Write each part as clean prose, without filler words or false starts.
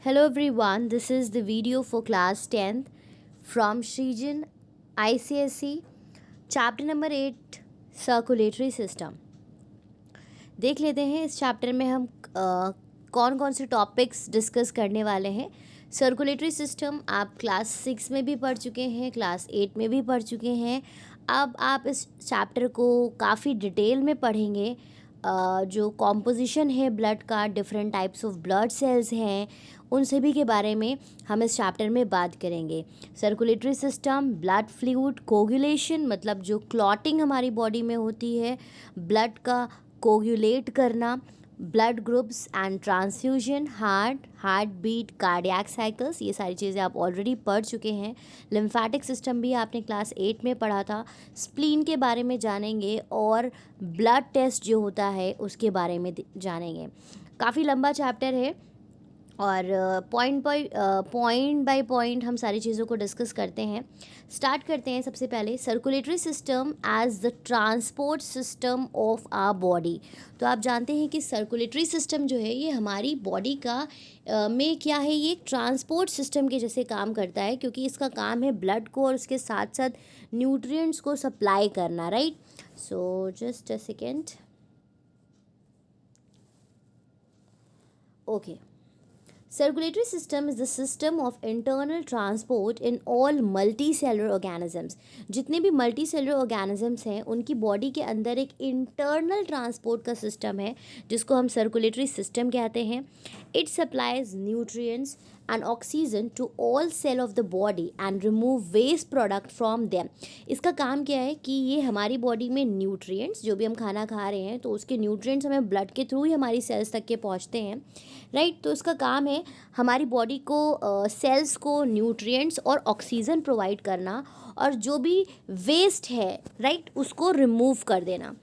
Hello everyone, this is the video for class 10th from Shrijan ICSE chapter number 8 circulatory system। देख लेते हैं इस chapter में हम कौन कौन से टॉपिक्स डिस्कस करने वाले हैं। सर्कुलेटरी सिस्टम आप क्लास 6 में भी पढ़ चुके हैं, क्लास 8 में भी पढ़ चुके हैं। अब आप इस चैप्टर को काफ़ी डिटेल में पढ़ेंगे। जो कॉम्पोजिशन है ब्लड का, different types of blood sales हैं, उन सभी के बारे में हम इस चैप्टर में बात करेंगे। Circulatory system, blood fluid, coagulation मतलब जो क्लॉटिंग हमारी बॉडी में होती है, ब्लड का कोगुलेट करना, blood groups and transfusion, heart beat, cardiac cycles, ये सारी चीज़ें आप ऑलरेडी पढ़ चुके हैं। लिम्फेटिक सिस्टम भी आपने क्लास 8 में पढ़ा था। स्प्लीन के बारे में जानेंगे और ब्लड टेस्ट जो होता है उसके बारे में जानेंगे। काफ़ी लंबा चैप्टर है और पॉइंट बाय पॉइंट हम सारी चीज़ों को डिस्कस करते हैं। स्टार्ट करते हैं सबसे पहले circulatory system as the transport system of our body. तो आप जानते हैं कि सर्कुलेटरी सिस्टम जो है ये हमारी बॉडी का में क्या है, ये एक ट्रांसपोर्ट सिस्टम के जैसे काम करता है, क्योंकि इसका काम है ब्लड को और उसके साथ साथ न्यूट्रिएंट्स को सप्लाई करना, right. So just a second. Okay, circulatory system is the system of internal transport in all multicellular organisms। जितने भी multicellular organisms हैं उनकी बॉडी के अंदर एक internal transport का सिस्टम है जिसको हम circulatory system कहते हैं। It supplies nutrients and oxygen to all cell of the body and remove waste product from them। इसका काम क्या है कि ये हमारी बॉडी में न्यूट्रिएंट्स, जो भी हम खाना खा रहे हैं तो उसके न्यूट्रिएंट्स हमें ब्लड के थ्रू ही हमारी सेल्स तक के पहुंचते हैं, राइट। तो इसका काम है हमारी बॉडी को सेल्स को न्यूट्रिएंट्स और ऑक्सीजन प्रोवाइड करना और जो भी वेस्ट है, राइट, उसको रिमूव कर देना।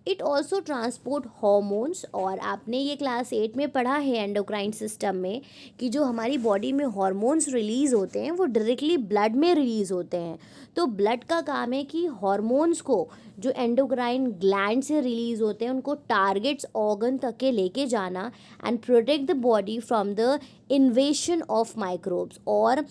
इट ऑल्सो ट्रांसपोर्ट हॉर्मोन्स, और आपने ये क्लास 8 में पढ़ा है एंडोक्राइन सिस्टम में कि जो हमारी बॉडी में हॉर्मोन्स रिलीज़ होते हैं वो डायरेक्टली ब्लड में रिलीज़ होते हैं। तो ब्लड का काम है कि हॉर्मोन्स को जो एंडोक्राइन ग्लैंड से रिलीज़ होते हैं उनको टारगेट्स ऑर्गन तक के लेके जाना and protect the body from the इन्वेशन of microbes. और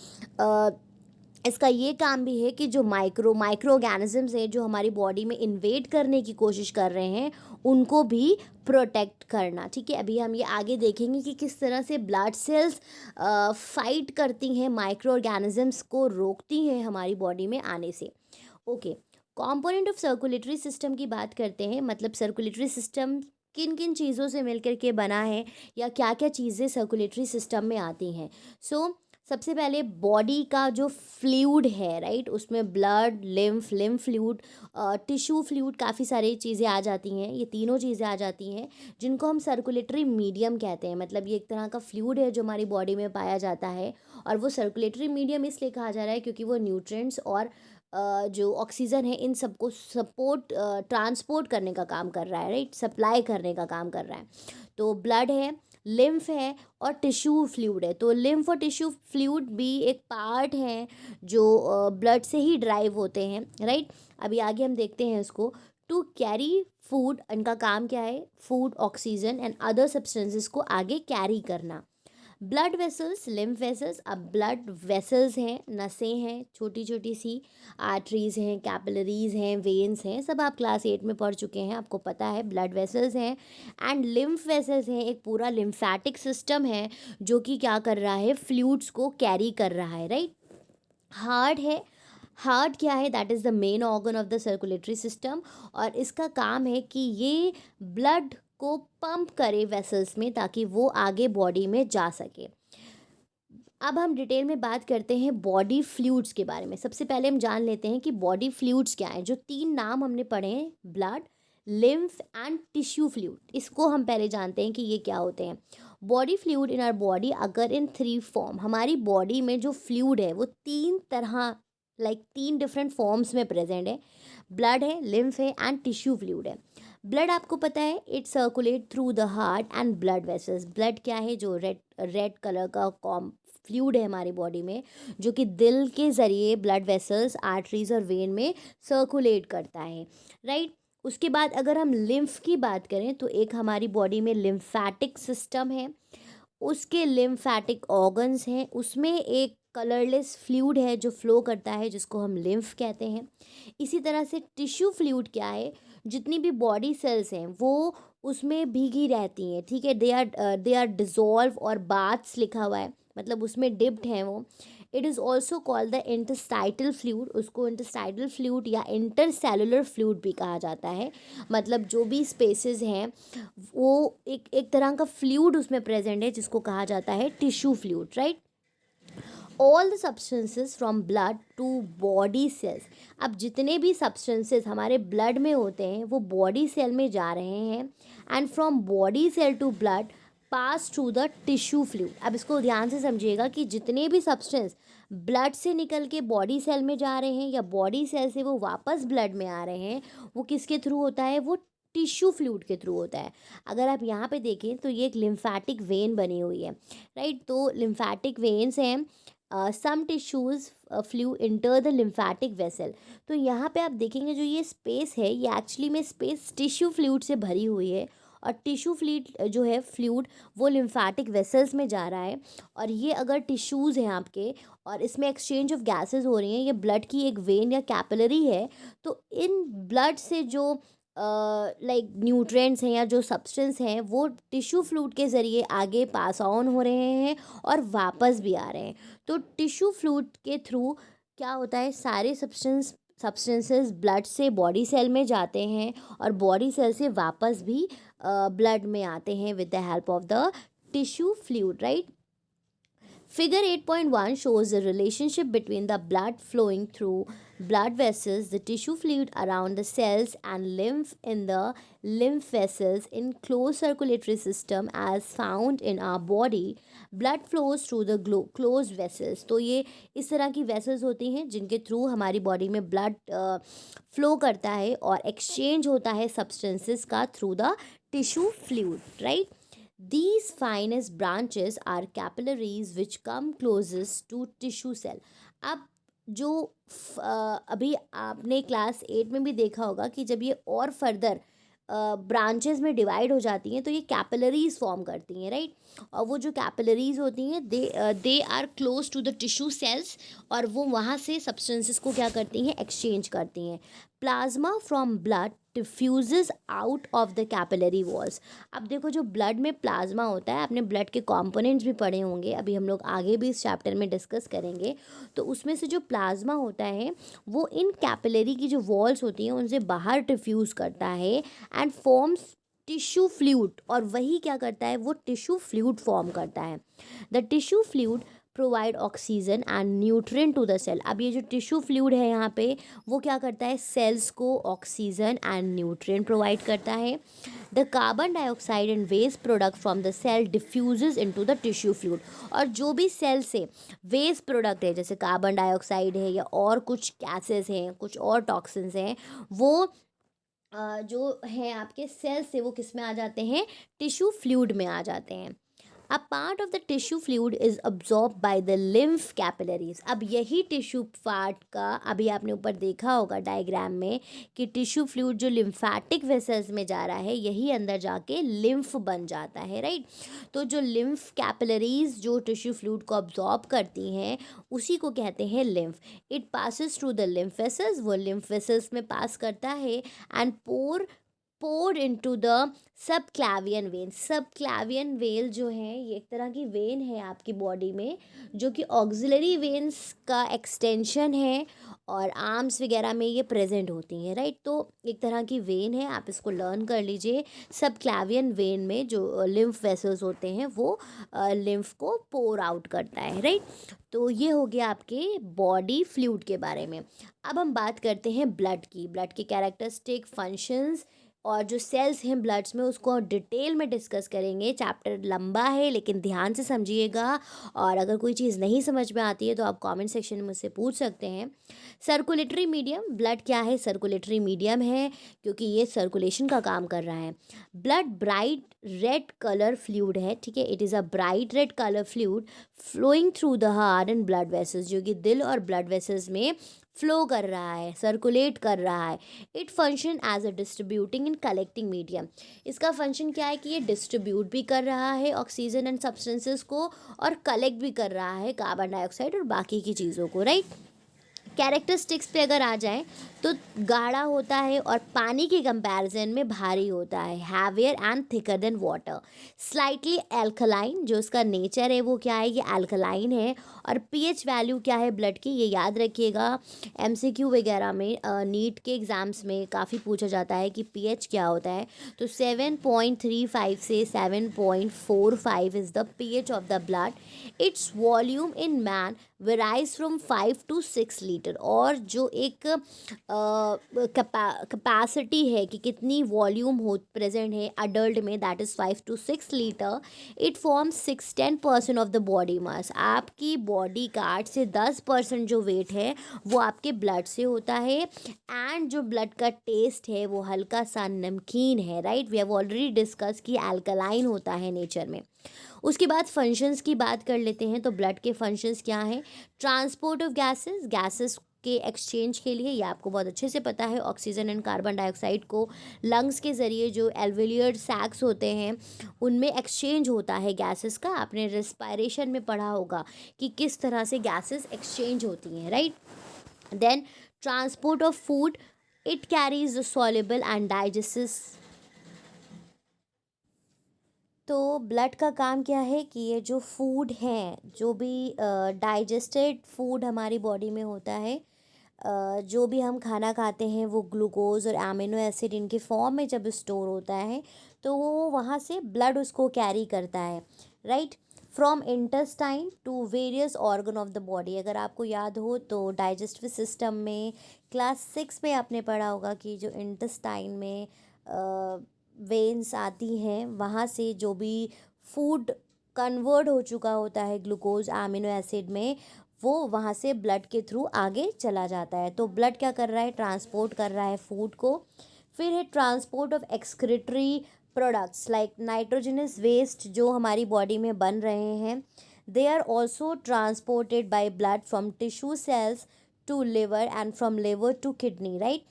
इसका ये काम भी है कि जो माइक्रो ऑर्गेनिजम्स हैं जो हमारी बॉडी में इन्वेड करने की कोशिश कर रहे हैं उनको भी प्रोटेक्ट करना, ठीक है। अभी हम ये आगे देखेंगे कि किस तरह से ब्लड सेल्स फाइट करती हैं, माइक्रो ऑर्गेनिजम्स को रोकती हैं हमारी बॉडी में आने से। Okay, component of circulatory system की बात करते हैं, मतलब सर्कुलेटरी सिस्टम किन किन चीज़ों से मिलकर के बना है या क्या क्या चीज़ें सर्कुलेटरी सिस्टम में आती हैं। सबसे पहले बॉडी का जो फ्लूइड है, राइट, उसमें blood, lymph fluid, tissue fluid, काफ़ी सारी चीज़ें आ जाती हैं। ये तीनों चीज़ें आ जाती हैं जिनको हम सर्कुलेटरी मीडियम कहते हैं। मतलब ये एक तरह का फ्लूइड है जो हमारी बॉडी में पाया जाता है और वो सर्कुलेटरी मीडियम इसलिए कहा जा रहा है क्योंकि वो न्यूट्रिएंट्स और जो ऑक्सीजन है इन सबको ट्रांसपोर्ट करने का काम कर रहा है, राइट, सप्लाई करने का काम कर रहा है। तो ब्लड है, लिम्फ है और टिश्यू फ्लूइड है। तो लिम्फ और टिश्यू फ्लूइड भी एक पार्ट है जो ब्लड से ही ड्राइव होते हैं, राइट। अभी आगे हम देखते हैं इसको। टू कैरी फूड, इनका काम क्या है, food, oxygen and other substances को आगे कैरी करना। ब्लड वेसल्स, लिम्फ वेसल्स, अब ब्लड वेसल्स हैं, नसें हैं, छोटी छोटी सी आर्टरीज हैं, कैपिलरीज हैं, वेन्स हैं, सब आप क्लास 8 में पढ़ चुके हैं, आपको पता है। ब्लड वेसल्स हैं एंड लिम्फ वेसल्स हैं, एक पूरा लिम्फेटिक सिस्टम है जो कि क्या कर रहा है, फ्लूइड्स को कैरी कर रहा है, राइट। हार्ट है, हार्ट क्या है, that is the main organ of the circulatory system और इसका काम है कि ये ब्लड को पंप करे वेसल्स में ताकि वो आगे बॉडी में जा सके। अब हम डिटेल में बात करते हैं बॉडी फ्लूइड्स के बारे में। सबसे पहले हम जान लेते हैं कि बॉडी फ्लूइड्स क्या हैं। जो तीन नाम हमने पढ़े हैं, blood, lymph and tissue fluid, इसको हम पहले जानते हैं कि ये क्या होते हैं। Body fluid in our body अगर इन 3 फॉर्म, हमारी बॉडी में जो फ्लूइड है वो 3 तरह, तीन डिफरेंट फॉर्म्स में प्रेजेंट है। ब्लड है, लिम्फ है एंड टिश्यू फ्लूइड है। ब्लड आपको पता है it circulate through the heart and blood vessels. Blood क्या है, जो रेड कलर का फ्लूइड है हमारी बॉडी में जो कि दिल के ज़रिए ब्लड वेसल्स, आर्टरीज और वेन में सर्कुलेट करता है, राइट। उसके बाद अगर हम लिम्फ की बात करें तो एक हमारी बॉडी में लिम्फेटिक सिस्टम है उसके लिम्फेटिक ऑर्गन्स हैं, उसमें एक कलरलेस फ्लूइड है जो फ्लो करता है, जिसको हम लिम्फ कहते हैं। इसी तरह से टिश्यू फ्लूइड क्या है, जितनी भी बॉडी सेल्स हैं वो उसमें भीगी रहती हैं, ठीक है। दे आर डिज़ोल्व, और बाथ्स लिखा हुआ है मतलब उसमें डिप्ड हैं वो। It is also called the interstitial fluid, उसको इंटरस्टाइटल फ्लूइड या इंटरसेलुलर फ्लूइड भी कहा जाता है। मतलब जो भी स्पेसेस हैं वो एक एक तरह का फ्लूइड उसमें प्रेजेंट है, जिसको कहा जाता है tissue fluid, right. All the substances from blood to body cells, अब जितने भी सब्सटेंसेस हमारे ब्लड में होते हैं वो बॉडी सेल में जा रहे हैं, and from body cell to blood pass through the tissue fluid. अब इसको ध्यान से समझिएगा कि जितने भी सब्सटेंस ब्लड से निकल के बॉडी सेल में जा रहे हैं या बॉडी सेल से वो वापस ब्लड में आ रहे हैं, वो किसके थ्रू होता है, वो टिश्यू फ्लूइड के थ्रू होता है। अगर आप यहाँ पे देखें तो ये एक लिम्फेटिक वेन बनी हुई है, राइट। तो लिम्फेटिक वेन्स हैं, some tissues flow into the lymphatic vessel. तो यहाँ पे आप देखेंगे जो ये स्पेस है ये एक्चुअली में स्पेस टिश्यू फ्लूइड से भरी हुई है, और टिश्यू फ्लूइड जो है फ्लूइड वो लिम्फेटिक वेसल्स में जा रहा है। और ये अगर टिश्यूज़ हैं आपके और इसमें एक्सचेंज ऑफ गैसेस हो रही हैं, ये ब्लड की एक वेन या कैपिलरी है, तो इन ब्लड से जो लाइक न्यूट्रिएंट्स हैं या जो सब्सटेंस हैं वो टिश्यू फ्लूइड के ज़रिए आगे पास ऑन हो रहे हैं और वापस भी आ रहे हैं। तो टिश्यू फ्लूइड के थ्रू क्या होता है, सारे सब्सटेंसेस ब्लड से बॉडी सेल में जाते हैं और बॉडी सेल से वापस भी ब्लड में आते हैं with the help of the tissue fluid, right. Figure 8.1 shows the relationship between the blood flowing through blood vessels, the tissue fluid around the cells, and lymph in the lymph vessels in closed circulatory system as found in our body. Blood flows through the closed vessels. तो ये इस तरह की vessels होती हैं जिनके through हमारी body में blood flow करता है और exchange होता है substances का through the tissue fluid, right? These finest branches are capillaries which come closest to tissue cell. अब जो अभी आपने क्लास 8 में भी देखा होगा कि जब ये और फर्दर ब्रांचेस में डिवाइड हो जाती हैं तो ये कैपिलरीज फॉर्म करती हैं, राइट। और वो जो कैपिलरीज होती हैं they are close to the tissue cells, और वो वहाँ से सब्सटेंसेस को क्या करती हैं, एक्सचेंज करती हैं। Plasma from blood diffuses out of the capillary walls. अब देखो जो ब्लड में प्लाज्मा होता है, आपने ब्लड के कंपोनेंट्स भी पढ़े होंगे, अभी हम लोग आगे भी इस चैप्टर में डिस्कस करेंगे। तो उसमें से जो प्लाज्मा होता है वो इन कैपिलरी की जो वॉल्स होती हैं उनसे बाहर डिफ्यूज़ करता है एंड फॉर्म्स टिश्यू फ्लूइड, और वही क्या करता है, वो टिश्यू फ्लूइड फॉर्म करता है। The tissue fluid provide oxygen and nutrient to the cell. अब ये जो टिश्यू फ्लूइड है यहाँ पे वो क्या करता है, सेल्स को ऑक्सीजन एंड न्यूट्रिएंट प्रोवाइड करता है। The carbon dioxide and waste product from the cell diffuses into the tissue fluid. और जो भी सेल से वेस्ट प्रोडक्ट है जैसे कार्बन डाइऑक्साइड है या और कुछ गैसेस हैं, कुछ और टॉक्सिन्स हैं, वो जो है आपके सेल से वो किस में आ जाते हैं, टिश्यू फ्लूइड में आ जाते हैं। A part of the tissue fluid is absorbed by the lymph capillaries. अब यही टिश्यू पार्ट का अभी आपने ऊपर देखा होगा डायग्राम में कि टिश्यू फ्लूइड जो लिम्फेटिक वेसल्स में जा रहा है यही अंदर जाके लिम्फ बन जाता है, राइट। तो जो लिम्फ कैपिलरीज जो टिश्यू फ्लूइड को अब्जॉर्ब करती हैं उसी को कहते हैं lymph. It passes through the lymph vessels, वो लिम्फ वेसल्स में पास करता है and poured into the subclavian vein. Subclavian vein जो है ये एक तरह की वेन है आपकी बॉडी में जो कि ऑक्सिलरी वेन्स का एक्सटेंशन है और आर्म्स वगैरह में ये प्रेजेंट होती हैं, राइट। तो एक तरह की वेन है, आप इसको लर्न कर लीजिए। सबक्लैवियन वेन में जो लिम्फ वेसल्स होते हैं वो लिम्फ को पोर आउट करता है, राइट। तो ये हो गया आपके बॉडी फ्लूइड के बारे में। अब हम बात करते हैं ब्लड की, ब्लड के कैरेक्टरिस्टिक फंक्शंस और जो सेल्स हैं ब्लड्स में उसको डिटेल में डिस्कस करेंगे। चैप्टर लंबा है लेकिन ध्यान से समझिएगा, और अगर कोई चीज़ नहीं समझ में आती है तो आप कमेंट सेक्शन में मुझसे पूछ सकते हैं। सर्कुलेटरी मीडियम, ब्लड क्या है, सर्कुलेटरी मीडियम है क्योंकि ये सर्कुलेशन का काम कर रहा है। Blood bright red colour fluid है, ठीक है। It is a bright red colour fluid flowing through the heart and blood vessels, जो कि दिल और ब्लड वेसल्स में फ्लो कर रहा है, सर्कुलेट कर रहा है। It function as a distributing and collecting medium. इसका फंक्शन क्या है कि ये डिस्ट्रीब्यूट भी कर रहा है ऑक्सीजन एंड सब्सटेंसेस को, और कलेक्ट भी कर रहा है कार्बन डाइऑक्साइड और बाकी की चीज़ों को, राइट। कैरेक्टरिस्टिक्स पे अगर आ जाएं तो गाढ़ा होता है और पानी के कंपैरिजन में भारी होता है, heavier and thicker than water. Slightly alkaline, जो इसका नेचर है वो क्या है, ये एल्कलाइन है। और पीएच वैल्यू क्या है ब्लड की, ये याद रखिएगा, एमसीक्यू वगैरह में नीट के एग्ज़ाम्स में काफ़ी पूछा जाता है कि पीएच क्या होता है। तो 7.35 से 7.45 is the pH of the blood. Its volume in man varies from 5 to 6 litre. और जो एक कैपेसिटी है कि कितनी वॉल्यूम हो प्रेजेंट है अडल्ट में, that is 5 to 6 litre. It forms 6-10% of the body mass. आपकी बॉडी का 8 से 10% जो वेट है वो आपके ब्लड से होता है। एंड जो ब्लड का टेस्ट है वो हल्का सा नमकीन है, right. We have already discuss कि अल्कलाइन होता है नेचर में। उसके बाद फंक्शंस की बात कर लेते हैं। तो ब्लड के फंक्शंस क्या हैं, ट्रांसपोर्ट ऑफ गैसेस, गैसेस के एक्सचेंज के लिए, ये आपको बहुत अच्छे से पता है, ऑक्सीजन एंड कार्बन डाइऑक्साइड को लंग्स के ज़रिए जो एल्वेलियर सैक्स होते हैं उनमें एक्सचेंज होता है गैसेस का। आपने रेस्पिरेशन में पढ़ा होगा कि किस तरह से गैसेस एक्सचेंज होती हैं, right. Then transport of food, it carries the soluble and digests. तो ब्लड का काम क्या है कि ये जो फूड है, जो भी डाइजेस्टेड फूड हमारी बॉडी में होता है, जो भी हम खाना खाते हैं वो ग्लूकोज और एमिनो एसिड इनके फॉर्म में जब स्टोर होता है तो वो वहाँ से ब्लड उसको कैरी करता है, right. From intestine to various organ of the body. अगर आपको याद हो तो डाइजेस्टिव सिस्टम में क्लास 6 में आपने पढ़ा होगा कि जो इंटेस्टाइन में वेन्स आती हैं, वहाँ से जो भी फूड कन्वर्ट हो चुका होता है ग्लूकोज एमिनो एसिड में, वो वहाँ से ब्लड के थ्रू आगे चला जाता है। तो ब्लड क्या कर रहा है, ट्रांसपोर्ट कर रहा है फूड को। फिर है transport of excretory products like nitrogenous waste जो हमारी बॉडी में बन रहे हैं, they are also transported by blood from tissue cells to liver and from liver to kidney, right.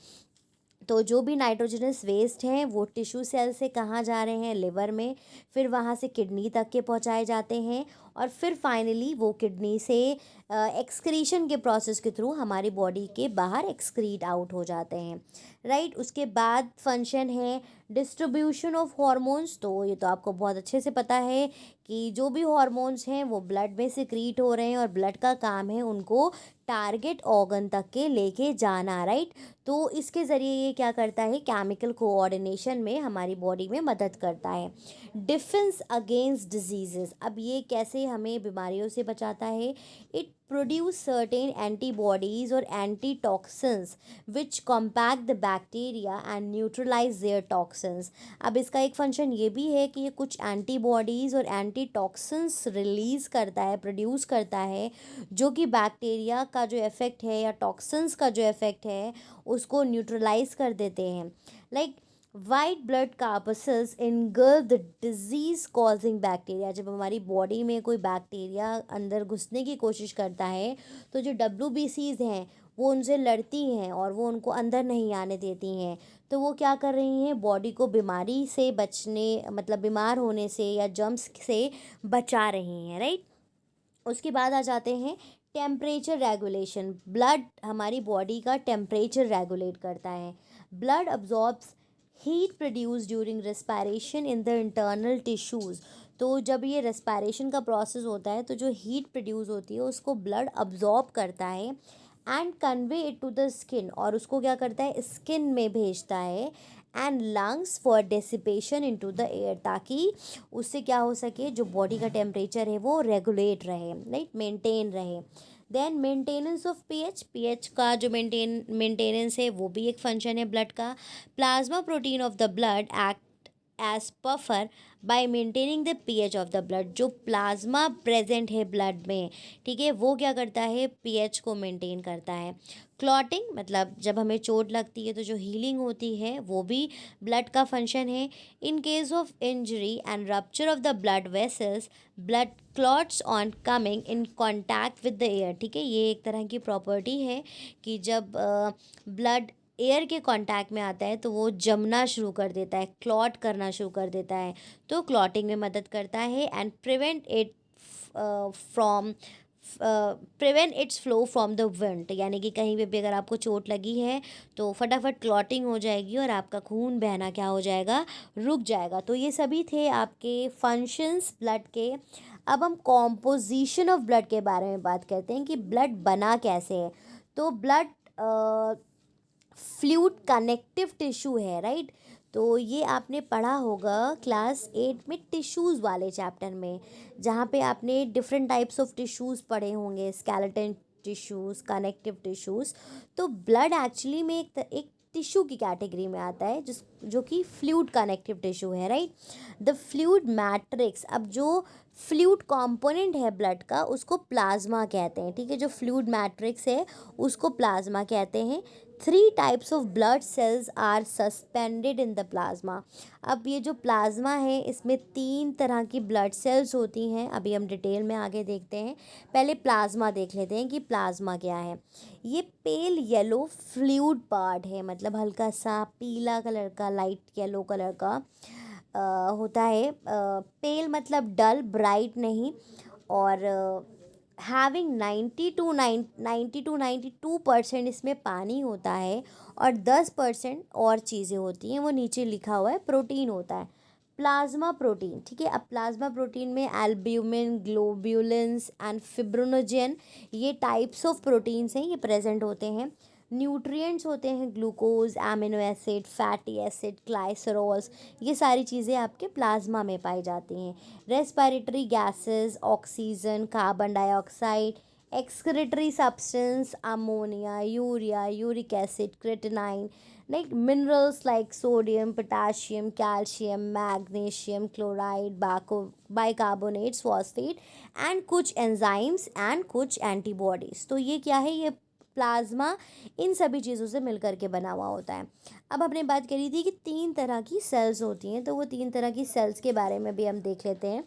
तो जो भी नाइट्रोजनस वेस्ट हैं वो टिश्यू सेल से कहाँ जा रहे हैं, लिवर में, फिर वहाँ से किडनी तक के पहुँचाए जाते हैं, और फिर फाइनली वो किडनी से एक्सक्रीशन के प्रोसेस के थ्रू हमारी बॉडी के बाहर एक्सक्रीट आउट हो जाते हैं, राइट। उसके बाद फंक्शन है डिस्ट्रीब्यूशन ऑफ हॉर्मोन्स। तो ये तो आपको बहुत अच्छे से पता है कि जो भी हॉर्मोन्स हैं वो ब्लड में सिक्रीट हो रहे हैं और ब्लड का काम है उनको टारगेट ऑर्गन तक के लेके जाना, राइट। तो इसके ज़रिए ये क्या करता है, केमिकल कोऑर्डिनेशन में हमारी बॉडी में मदद करता है। डिफेंस अगेंस्ट डिजीजेस, अब ये कैसे हमें बीमारियों से बचाता है, इट प्रोड्यूस सर्टेन एंटीबॉडीज और antitoxins which combat the bacteria and neutralise their toxins. अब इसका एक फंक्शन ये भी है कि ये कुछ एंटीबॉडीज़ और एंटी टॉक्सिन्स रिलीज़ करता है, प्रोड्यूस करता है, जो कि बैक्टीरिया का जो इफ़ेक्ट है या टॉक्सिन्स का जो इफ़ेक्ट है उसको न्यूट्रलाइज कर देते हैं। Like white blood corpuscles engulf the disease causing bacteria. जब हमारी बॉडी में कोई बैक्टीरिया अंदर घुसने की कोशिश करता है तो जो WBCs हैं वो उनसे लड़ती हैं और वो उनको अंदर नहीं आने देती हैं। तो वो क्या कर रही हैं, बॉडी को बीमारी से बचने, मतलब बीमार होने से या जर्म्स से बचा रही हैं, राइट। उसके बाद आ जाते हैं टेम्परेचर रेगुलेशन। ब्लड हमारी बॉडी का टेम्परेचर रेगुलेट करता है। Blood absorbs heat produce during respiration in the internal tissues. तो जब ये रेस्पिरेशन का प्रोसेस होता है तो जो हीट प्रोड्यूस होती है उसको ब्लड अब्जॉर्ब करता है and convey it to the skin, और उसको क्या करता है, स्किन में भेजता है, and lungs for dissipation into the air, ताकि उससे क्या हो सके, जो बॉडी का टेम्परेचर है वो रेगुलेट रहे, राइट, मेंटेन रहे। देन मेंटेनेंस ऑफ पीएच का जो मेंटेनेंस है वो भी एक फंक्शन है ब्लड का। Plasma protein of the blood act as buffer by maintaining the pH of the blood. जो प्लाज्मा प्रेजेंट है ब्लड में, ठीक है, वो क्या करता है, पीएच को मेंटेन करता है। क्लॉटिंग मतलब जब हमें चोट लगती है तो जो हीलिंग होती है वो भी ब्लड का फंक्शन है। In case of injury and rupture of the blood vessels, blood clots on coming in contact with the air, ठीक है, ये एक तरह की प्रॉपर्टी है कि जब ब्लड एयर के कांटेक्ट में आता है तो वो जमना शुरू कर देता है, क्लॉट करना शुरू कर देता है, तो क्लॉटिंग में मदद करता है। And prevent it from prevent it's flow from the wind, यानी कि कहीं पे भी अगर आपको चोट लगी है तो फटाफट क्लॉटिंग हो जाएगी और आपका खून बहना क्या हो जाएगा, रुक जाएगा। तो ये सभी थे आपके फंक्शंस ब्लड के। अब हम कॉम्पोजिशन ऑफ ब्लड के बारे में बात करते हैं कि ब्लड बना कैसे है। तो ब्लड फ्लूइड कनेक्टिव टिश्यू है, राइट। तो ये आपने पढ़ा होगा क्लास 8 में टिश्यूज़ वाले चैप्टर में, जहाँ पे आपने डिफरेंट टाइप्स ऑफ टिश्यूज़ पढ़े होंगे, स्केलेटन टिश्यूज़, कनेक्टिव टिश्यूज़। तो ब्लड एक्चुअली में एक टिश्यू की कैटेगरी में आता है जो कि फ्लूइड कनेक्टिव टिश्यू है, राइट। द फ्लूइड मैट्रिक्स, अब जो फ्लूइड कंपोनेंट है ब्लड का उसको प्लाज्मा कहते हैं, ठीक है, जो फ्लूइड मैट्रिक्स है उसको प्लाज्मा कहते हैं। 3 types of blood cells are suspended in the plasma. अब ये जो प्लाज्मा है इसमें 3 तरह की ब्लड सेल्स होती हैं, अभी हम डिटेल में आगे देखते हैं। पहले प्लाज्मा देख लेते हैं कि प्लाज्मा क्या है। ये पेल येलो फ्लूइड पार्ट है, मतलब हल्का सा पीला कलर का, लाइट येलो कलर का होता है। पेल मतलब डल, ब्राइट नहीं। और हैविंग 90 to 92% इसमें पानी होता है और 10% और चीज़ें होती हैं, वो नीचे लिखा हुआ है, प्रोटीन होता है, प्लाज्मा प्रोटीन, ठीक है। अब प्लाज्मा प्रोटीन में एल्ब्यूमिन, ग्लोब्यूलिन्स एंड फिब्रिनोजेन, ये टाइप्स ऑफ प्रोटीन्स हैं, ये प्रेजेंट होते हैं। न्यूट्रिएंट्स होते हैं glucose, amino acid, fatty acid, glycerols, ये सारी चीज़ें आपके प्लाज्मा में पाई जाती हैं। Respiratory gases, oxygen, carbon dioxide, excretory substance, ammonia, urea, uric acid, creatinine, like minerals like sodium, potassium, calcium, magnesium, chloride, bicarbonates, phosphate and कुछ enzymes and कुछ antibodies। तो ये क्या है, ये प्लाज्मा इन सभी चीज़ों से मिलकर के बना हुआ होता है। अब हमने बात करी थी कि 3 तरह की सेल्स होती हैं, तो वो 3 तरह की सेल्स के बारे में भी हम देख लेते हैं।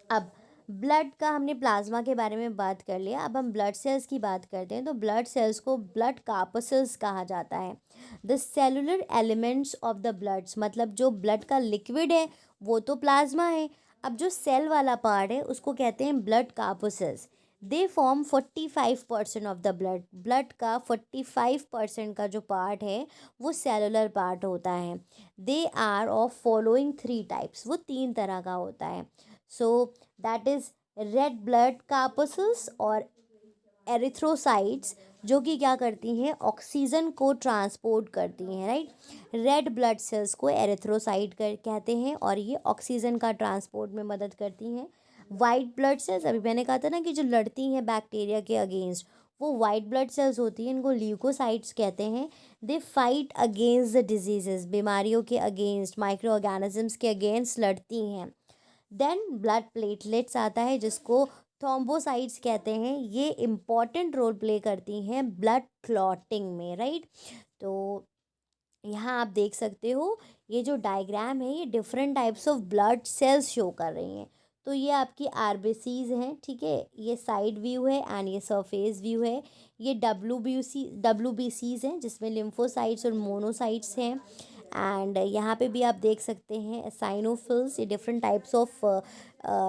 अब ब्लड का हमने प्लाज्मा के बारे में बात कर लिया, अब हम ब्लड सेल्स की बात करते हैं। तो ब्लड सेल्स को ब्लड कार्पसेल्स कहा जाता है। The cellular elements of the bloods, मतलब जो ब्लड का लिक्विड है वो तो प्लाज्मा है, अब जो सेल वाला पार्ट है उसको कहते हैं blood corpuscles. They form 45% of the blood, blood का 45% का जो पार्ट है वो सेलुलर पार्ट होता है। They are of following 3 types, वो 3 तरह का होता है। So that is red blood corpuscles और एरिथ्रोसाइट्स, जो कि क्या करती हैं, ऑक्सीजन को ट्रांसपोर्ट करती हैं, राइट। रेड ब्लड सेल्स को एरिथ्रोसाइट कहते हैं और ये ऑक्सीजन का ट्रांसपोर्ट में मदद करती हैं। वाइट ब्लड सेल्स, अभी मैंने कहा था ना कि जो लड़ती हैं बैक्टीरिया के अगेंस्ट, वो वाइट ब्लड सेल्स होती हैं, इनको ल्यूकोसाइट्स कहते हैं। They fight against the diseases, बीमारियों के अगेंस्ट, माइक्रो ऑर्गेनिजम्स के अगेंस्ट लड़ती हैं। देन ब्लड प्लेटलेट्स आता है जिसको थ्रोम्बोसाइट्स कहते हैं, ये इम्पॉर्टेंट रोल प्ले करती हैं ब्लड क्लॉटिंग में, राइट। तो यहाँ आप देख सकते हो ये जो डायग्राम है ये different types of blood sales show कर रही हैं। तो ये आपकी आरबीसीज हैं, ठीक है, ये साइड व्यू है एंड ये सरफेस व्यू है। ये डब्ल्यूबीसीज हैं जिसमें लिम्फोसाइट्स और मोनोसाइट्स हैं। एंड यहाँ पे भी आप देख सकते हैं साइनोफिल्स, ये डिफरेंट टाइप्स ऑफ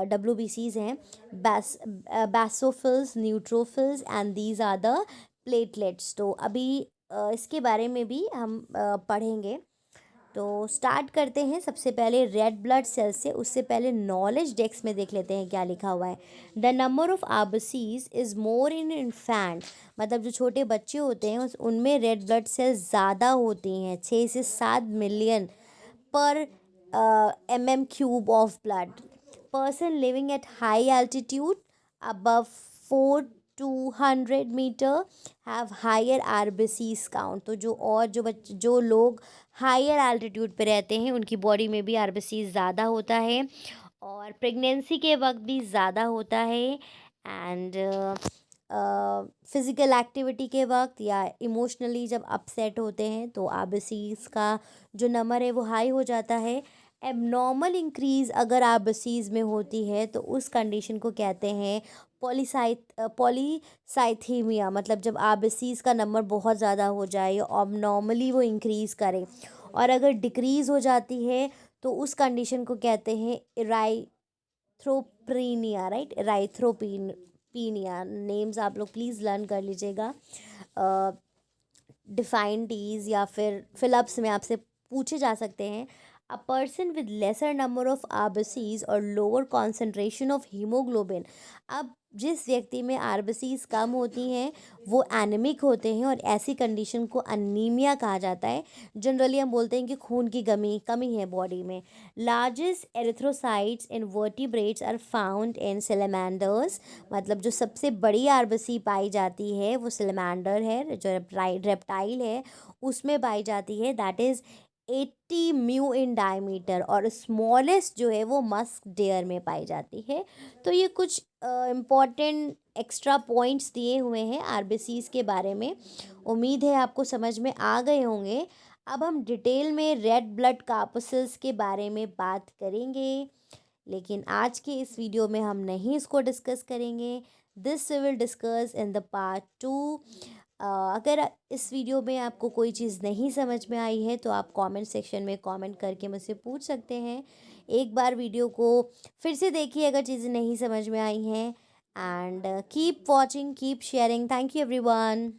डब्ल्यूबीसीज हैं। Basophils, neutrophils and these are the platelets. तो अभी इसके बारे में भी हम पढ़ेंगे। तो स्टार्ट करते हैं सबसे पहले रेड ब्लड सेल्स से, उससे पहले नॉलेज डेस्क में देख लेते हैं क्या लिखा हुआ है। The number of RBCs is more in infant, मतलब जो छोटे बच्चे होते हैं उनमें रेड ब्लड सेल्स ज़्यादा होती हैं, 6 से 7 million per mm³ of blood. Person living at high altitude above 4 200 metre have higher RBCs count. तो जो लोग हायर एल्टीट्यूड पे रहते हैं उनकी बॉडी में भी आरबीसीज ज़्यादा होता है, और प्रेगनेंसी के वक्त भी ज़्यादा होता है। एंड फिज़िकल एक्टिविटी के वक्त या इमोशनली जब अपसेट होते हैं तो आरबीसीज का जो नंबर है वो हाई हो जाता है। एबनॉर्मल इंक्रीज़ अगर आरबीसीज में होती है तो उस कंडीशन को कहते हैं पॉलीसाइथीमिया, मतलब जब आरबीसीज का नंबर बहुत ज़्यादा हो जाए, अब वो इंक्रीज़ करे। और अगर डिक्रीज़ हो जाती है तो उस कंडीशन को कहते हैं इराइथ्रोप्रीनिया, राइट, इराइथ्रोपीनिया। नेम्स आप लोग प्लीज़ लर्न कर लीजिएगा। डिफाइंडीज या फिर फिलअप्स में आपसे पूछे जा सकते हैं। A person with laser number of RBCs और लोअर कॉन्सेंट्रेशन ऑफ हीमोग्लोबिन। अब जिस व्यक्ति में आरबीसीज कम होती हैं वो एनीमिक होते हैं, और ऐसी कंडीशन को अनीमिया कहा जाता है। जनरली हम बोलते हैं कि खून की कमी है बॉडी में। Largest erythrocytes in vertebrates are found in salamanders. मतलब जो सबसे बड़ी आरबीसी पाई जाती है वो सेलेमेंडर है, जो रेप्टाइल है उसमें पाई जाती है। That is 80 mu in diameter. और स्मॉलेस्ट जो है वो मस्क डेयर में पाई जाती है। तो ये कुछ इम्पॉर्टेंट एक्स्ट्रा पॉइंट्स दिए हुए हैं आरबीसीज के बारे में। उम्मीद है आपको समझ में आ गए होंगे। अब हम डिटेल में रेड ब्लड कार्पसेस के बारे में बात करेंगे, लेकिन आज के इस वीडियो में हम नहीं इसको डिस्कस करेंगे। This we will discuss in the part 2। अगर इस वीडियो में आपको कोई चीज़ नहीं समझ में आई है तो आप कमेंट सेक्शन में कमेंट करके मुझसे पूछ सकते हैं। एक बार वीडियो को फिर से देखिए अगर चीज़ें नहीं समझ में आई हैं। And keep watching, keep sharing. Thank you everyone.